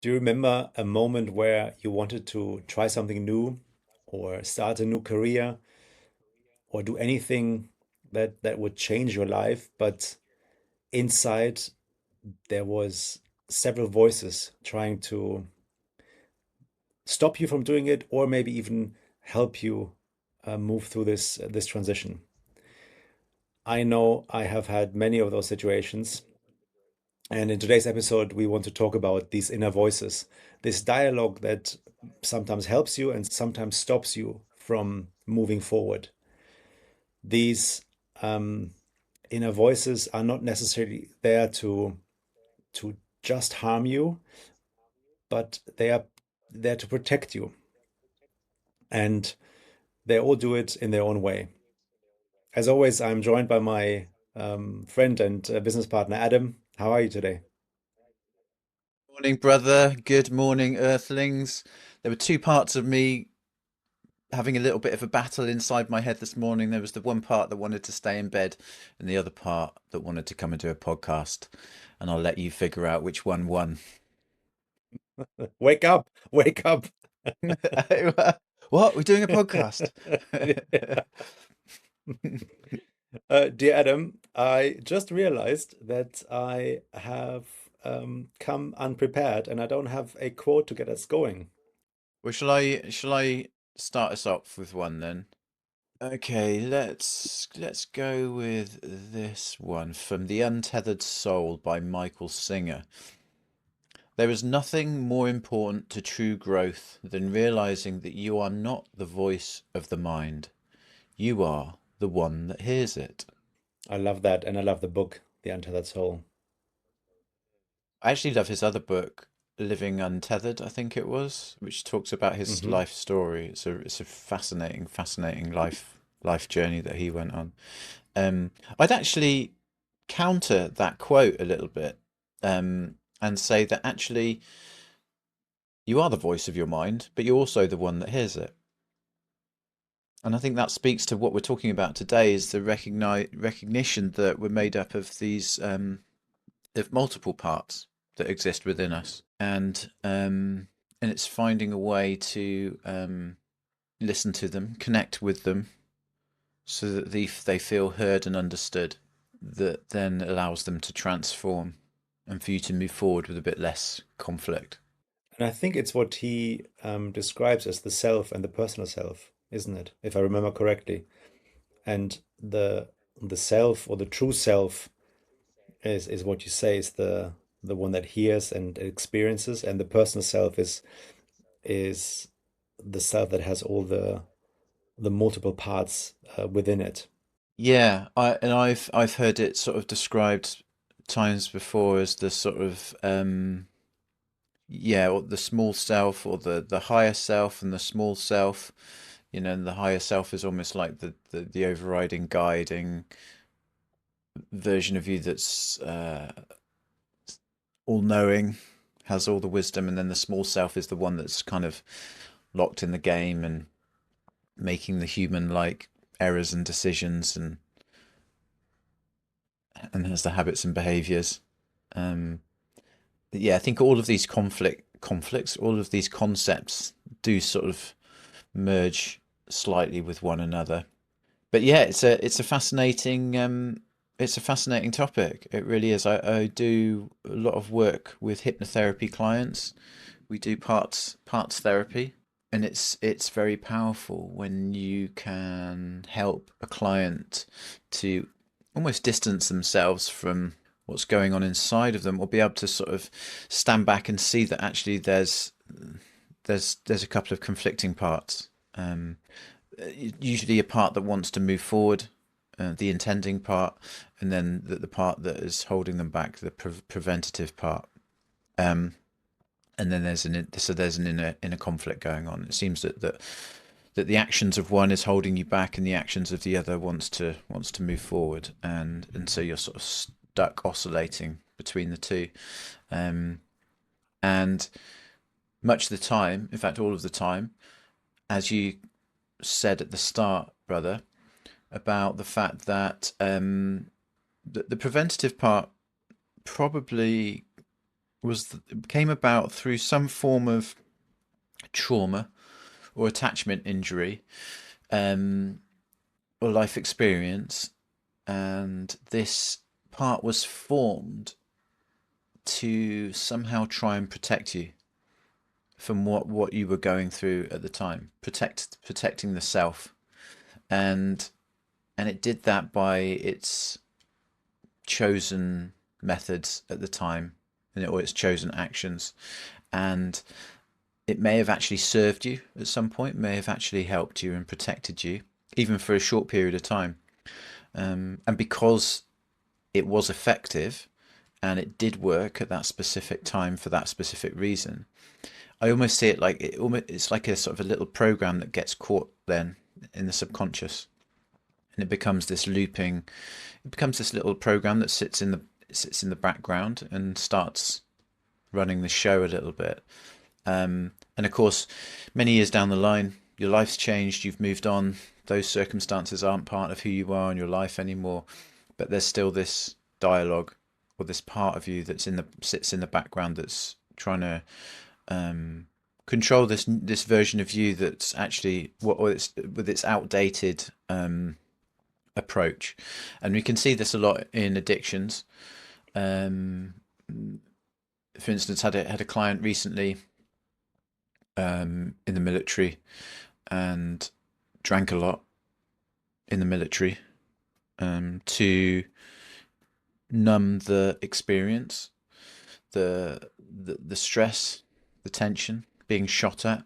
Do you remember a moment where you wanted to try something new or start a new career or do anything that would change your life, but inside there was several voices trying to stop you from doing it or maybe even help you move through this transition? I know I have had many of those situations. And in today's episode, we want to talk about these inner voices, this dialogue that sometimes helps you and sometimes stops you from moving forward. These um, inner voices are not necessarily there to just harm you, but they are there to protect you, and they all do it in their own way. As always, I'm joined by my friend and business partner, Adam. How are you today? Morning, brother. Good morning, Earthlings. There were two parts of me having a little bit of a battle inside my head this morning. There was the one part that wanted to stay in bed, and the other part that wanted to come and do a podcast. And I'll let you figure out which one won. Wake up! Wake up! What? We're doing a podcast? Yeah. Dear Adam, I just realized that I have come unprepared and I don't have a quote to get us going. Well, shall I start us off with one then? Okay, let's go with this one from The Untethered Soul by Michael Singer. There is nothing more important to true growth than realizing that you are not the voice of the mind. You are the one that hears it. I love that, and I love the book, The Untethered Soul. I actually love his other book, Living Untethered, I think it was, which talks about his Hmm. life story. It's a fascinating life journey that he went on. I'd actually counter that quote a little bit, and say that actually you are the voice of your mind, but you're also the one that hears it. And I think that speaks to what we're talking about today is the recognition that we're made up of these of multiple parts that exist within us, and it's finding a way to listen to them, connect with them, so that they feel heard and understood. That then allows them to transform, and for you to move forward with a bit less conflict. And I think it's what he describes as the self and the personal self, isn't it? If I remember correctly. And the self or the true self is what you say is the one that hears and experiences, and the personal self is the self that has all the multiple parts within it. Yeah, I've heard it sort of described times before as the sort of yeah, or the small self or the higher self and the small self. And the higher self is almost like the overriding guiding version of you that's all knowing, has all the wisdom, and then the small self is the one that's kind of locked in the game and making the human like errors and decisions and has the habits and behaviors. Um, yeah, I think all of these conflicts, all of these concepts do sort of merge slightly with one another. But yeah, it's a fascinating topic. It really is. I do a lot of work with hypnotherapy clients. We do parts therapy, and it's very powerful when you can help a client to almost distance themselves from what's going on inside of them, or be able to sort of stand back and see that actually there's a couple of conflicting parts. Um, Usually a part that wants to move forward, the intending part, and then the part that is holding them back, the preventative part. Um, and then there's an inner conflict going on. It seems that the actions of one is holding you back, and the actions of the other wants to move forward, and so you're sort of stuck oscillating between the two. Um, and much of the time, in fact, all of the time, as you said at the start, brother, about the fact that the preventative part probably came about through some form of trauma or attachment injury, um, or life experience, and this part was formed to somehow try and protect you from what you were going through at the time, protecting the self, and it did that by its chosen methods at the time, or its chosen actions, and it may have actually served you at some point, may have actually helped you and protected you, even for a short period of time. And because it was effective and it did work at that specific time for that specific reason, I almost see it like it's like a sort of a little program that gets caught then in the subconscious, and it becomes this looping. It becomes this little program that sits in the background and starts running the show a little bit. And of course, many years down the line, your life's changed, you've moved on, those circumstances aren't part of who you are in your life anymore, but there's still this dialogue or this part of you that's sits in the background that's trying to control this version of you that's actually with its outdated approach. And we can see this a lot in addictions. Um, for instance, had a client recently in the military and drank a lot in the military to numb the experience, the stress, the tension, being shot at,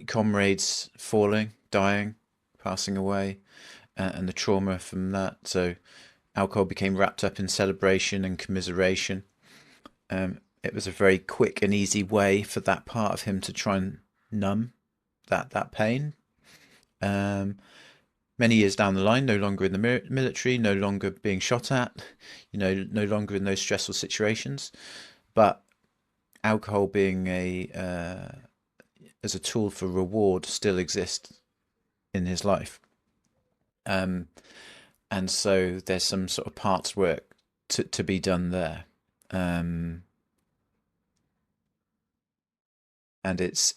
comrades falling, dying, passing away, and the trauma from that. So alcohol became wrapped up in celebration and commiseration. It was a very quick and easy way for that part of him to try and numb that pain. Um, Many years down the line, no longer in the military, no longer being shot at, no longer in those stressful situations, but alcohol being a as a tool for reward still exists in his life. Um, and so there's some sort of parts work to be done there. Um, and it's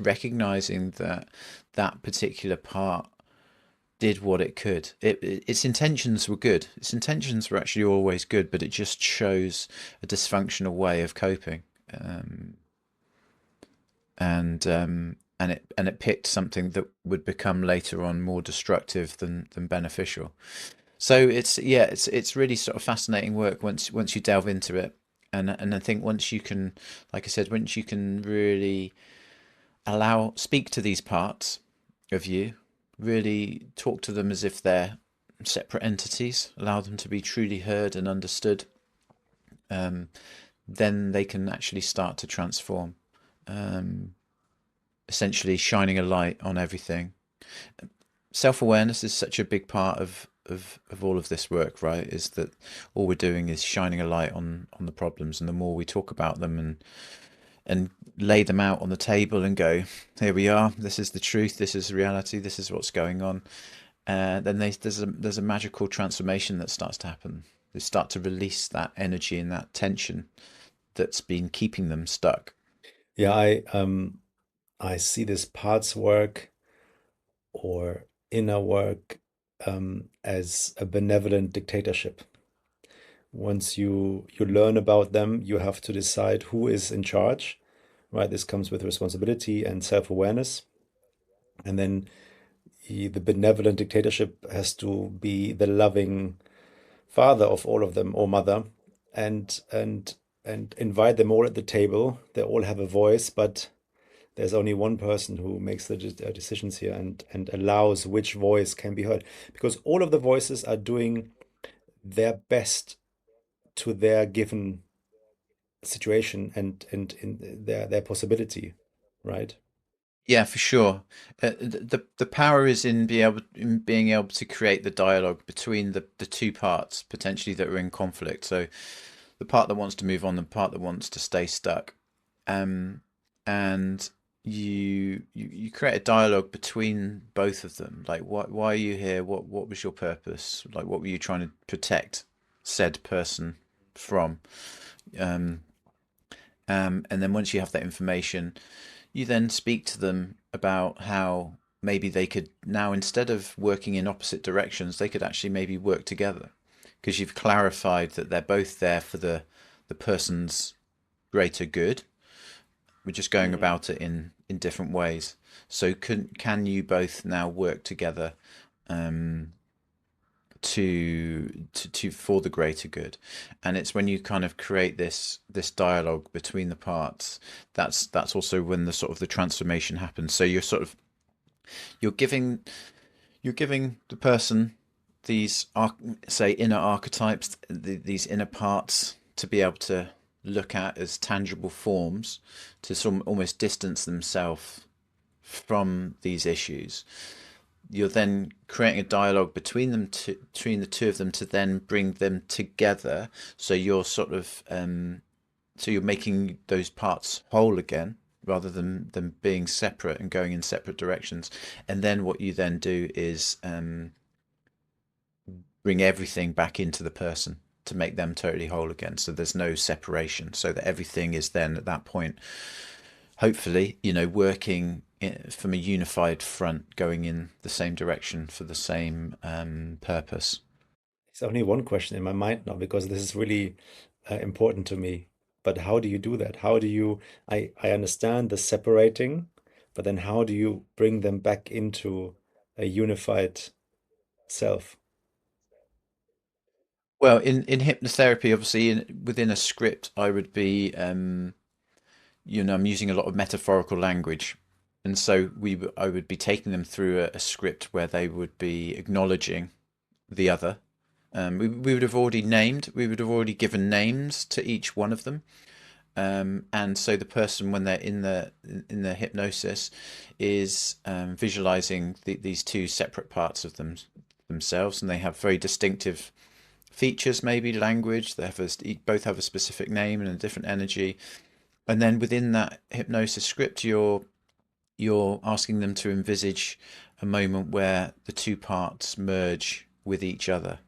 recognizing that that particular part did what it could. Its intentions were good. Its intentions were actually always good, but it just chose a dysfunctional way of coping, um, and it picked something that would become later on more destructive than beneficial. So it's really sort of fascinating work once you delve into it, and I think once you can, like I said, once you can really speak to these parts of you, really talk to them as if they're separate entities, allow them to be truly heard and understood, um, then they can actually start to transform, um, essentially shining a light on everything. Self awareness is such a big part of all of this work, right? Is that all we're doing is shining a light on the problems, and the more we talk about them and lay them out on the table and go, here we are, this is the truth, this is reality, this is what's going on, then there's a magical transformation that starts to happen. They start to release that energy and that tension that's been keeping them stuck. Yeah, I see this parts work or inner work as a benevolent dictatorship. Once you learn about them, you have to decide who is in charge, right? This comes with responsibility and self-awareness. And then the benevolent dictatorship has to be the loving father of all of them or mother, and invite them all at the table. They all have a voice, but there's only one person who makes the decisions here and allows which voice can be heard, because all of the voices are doing their best to their given situation and in their possibility, right? Yeah, for sure. The power is in being able to create the dialogue between the two parts potentially that are in conflict. So the part that wants to move on, the part that wants to stay stuck, um, and you create a dialogue between both of them. Like, why are you here? What was your purpose? Like, what were you trying to protect said person from? Um, and then once you have that information, you then speak to them about how maybe they could now, instead of working in opposite directions, they could actually maybe work together because you've clarified that they're both there for the person's greater good. We're just going Mm. about it in different ways. So can you both now work together um, to for the greater good? And it's when you kind of create this dialogue between the parts, that's also when the sort of the transformation happens. So you're giving you're giving the person these say inner archetypes, these inner parts to be able to look at as tangible forms to some almost distance themselves from these issues. You're then creating a dialogue between between the two of them to then bring them together. So you're so you're making those parts whole again rather than them being separate and going in separate directions. And then what you then do is bring everything back into the person to make them totally whole again. So there's no separation. So that everything is then at that point, hopefully, working from a unified front, going in the same direction for the same purpose. There's only one question in my mind now because this is really important to me. But how do you do that? How do you, I understand the separating, but then how do you bring them back into a unified self? Well, in hypnotherapy, obviously, within a script, I would be, I'm using a lot of metaphorical language, and so I would be taking them through a script where they would be acknowledging the other. We would have already given names to each one of them, and so the person, when they're in the hypnosis, is visualizing these two separate parts of themselves, and they have very distinctive features, maybe language. They have both have a specific name and a different energy. And then within that hypnosis script, you're asking them to envisage a moment where the two parts merge with each other.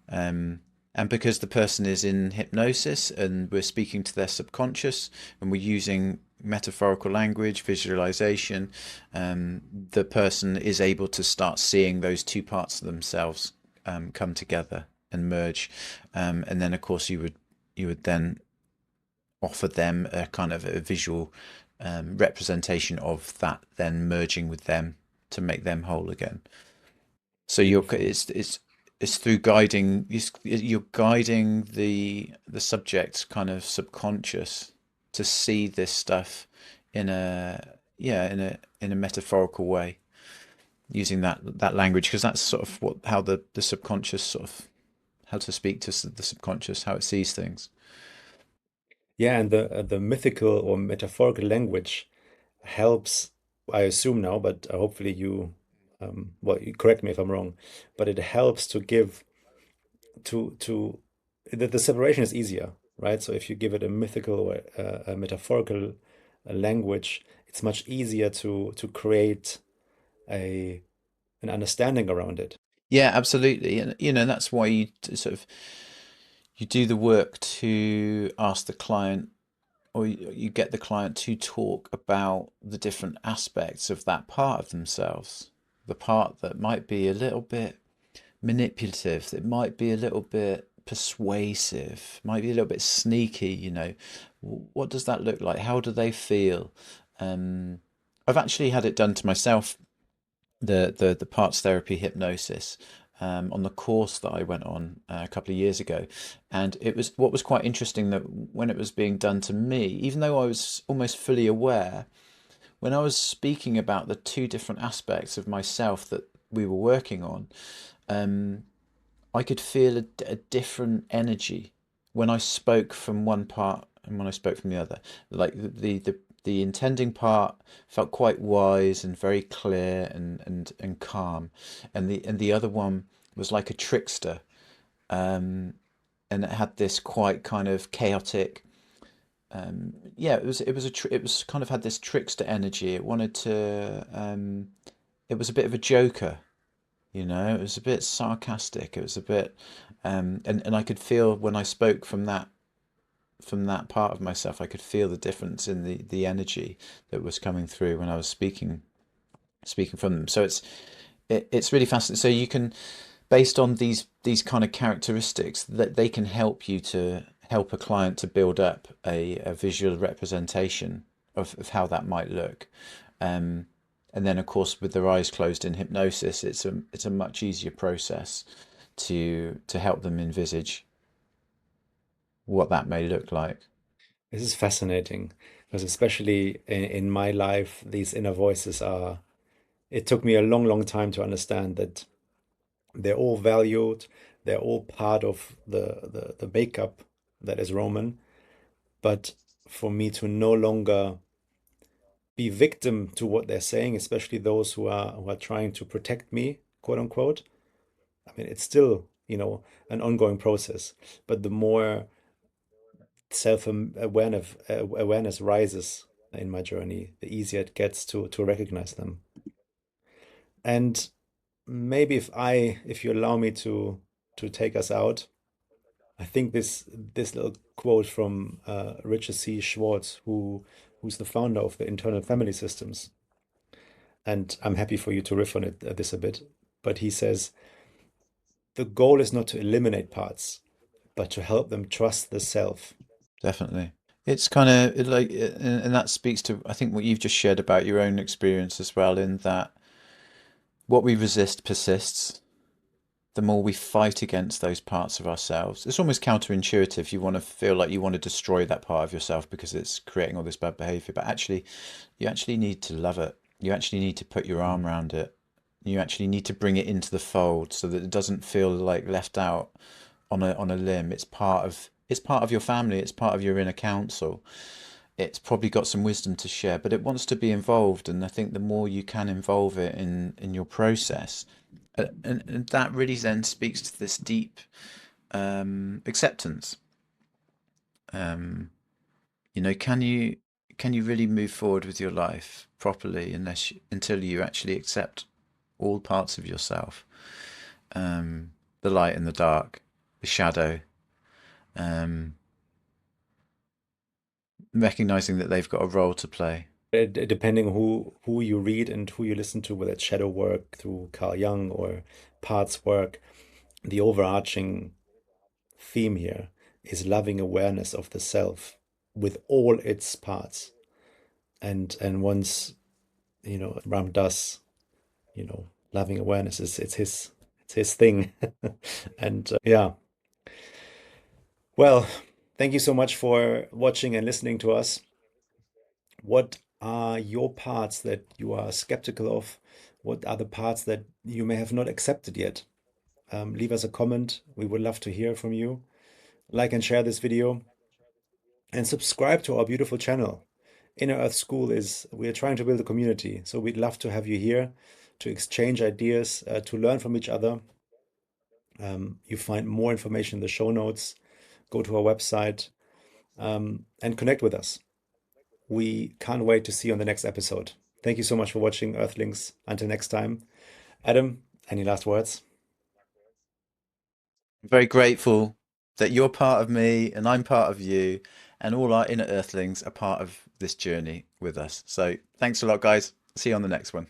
Um, and because the person is in hypnosis and we're speaking to their subconscious and we're using metaphorical language, visualization, the person is able to start seeing those two parts of themselves come together and merge. And then, of course, you would then offer them a kind of a visual representation of that then merging with them to make them whole again. So Beautiful. it's through guiding you're guiding the subject's kind of subconscious to see this stuff in a in a metaphorical way using that language, because that's sort of what how the subconscious sort of how to speak to the subconscious, how it sees things. Yeah, and the mythical or metaphorical language helps, I assume now, but hopefully you, well, you correct me if I'm wrong, but it helps to give to the separation is easier, right? So if you give it a mythical or a metaphorical language, it's much easier to create a an understanding around it. Yeah, absolutely. And that's why sort of you do the work to ask the client, or you get the client to talk about the different aspects of that part of themselves, the part that might be a little bit manipulative, that might be a little bit persuasive, might be a little bit sneaky. What does that look like? How do they feel? um, I've actually had it done to myself, the parts therapy hypnosis, on the course that I went on a couple of years ago. And it was what was quite interesting, that when it was being done to me, even though I was almost fully aware, when I was speaking about the two different aspects of myself that we were working on, um, I could feel a different energy when I spoke from one part and when I spoke from the other. Like the intending part felt quite wise and very clear and calm, and the other one was like a trickster, um, and it had this quite kind of chaotic. Yeah, it was kind of had this trickster energy. It wanted to. It was a bit of a joker, it was a bit sarcastic. It was a bit, and I could feel when I spoke from that part of myself. I could feel the difference in the energy that was coming through when I was speaking from them. So it's really fascinating. So you can, based on these kind of characteristics, that they can help you to help a client to build up a visual representation of how that might look. Um, and then, of course, with their eyes closed in hypnosis, it's a much easier process to help them envisage what that may look like. This is fascinating because especially in my life, these inner voices are, it took me a long, long time to understand that they're all valued, they're all part of the makeup that is Roman. But for me to no longer be victim to what they're saying, especially those who are trying to protect me, quote unquote. I mean, it's still, an ongoing process. But the more self awareness rises in my journey, the easier it gets to recognize them. And maybe if you allow me to take us out, I think this little quote from Richard C. Schwartz, who's the founder of the internal family systems, and I'm happy for you to riff on it this a bit. But he says the goal is not to eliminate parts, but to help them trust the self. Definitely. It's kind of like, and that speaks to, I think, what you've just shared about your own experience as well, in that what we resist persists. The more we fight against those parts of ourselves, it's almost counterintuitive. You want to feel like you want to destroy that part of yourself because it's creating all this bad behavior. But actually, you actually need to love it. You actually need to put your arm around it. You actually need to bring it into the fold so that it doesn't feel like left out on a limb. It's part of your family. It's part of your inner council. It's probably got some wisdom to share, but it wants to be involved. And I think the more you can involve it in your process, and that really then speaks to this deep acceptance. Um, can you really move forward with your life properly until you actually accept all parts of yourself, the light and the dark, the shadow, um, recognizing that they've got a role to play. Depending who you read and who you listen to, whether it's shadow work through Carl Jung or parts work, the overarching theme here is loving awareness of the self with all its parts. And once, Ram does, loving awareness is it's his thing. And yeah. Well, thank you so much for watching and listening to us. What are your parts that you are skeptical of? What are the parts that you may have not accepted yet? Leave us a comment. We would love to hear from you. Like and share this video and subscribe to our beautiful channel. Inner Earth School we are trying to build a community. So we'd love to have you here to exchange ideas, to learn from each other. You find more information in the show notes. Go to our website and connect with us. We can't wait to see you on the next episode. Thank you so much for watching, Earthlings. Until next time. Adam, any last words? I'm very grateful that you're part of me and I'm part of you, and all our inner earthlings are part of this journey with us. So thanks a lot, guys. See you on the next one.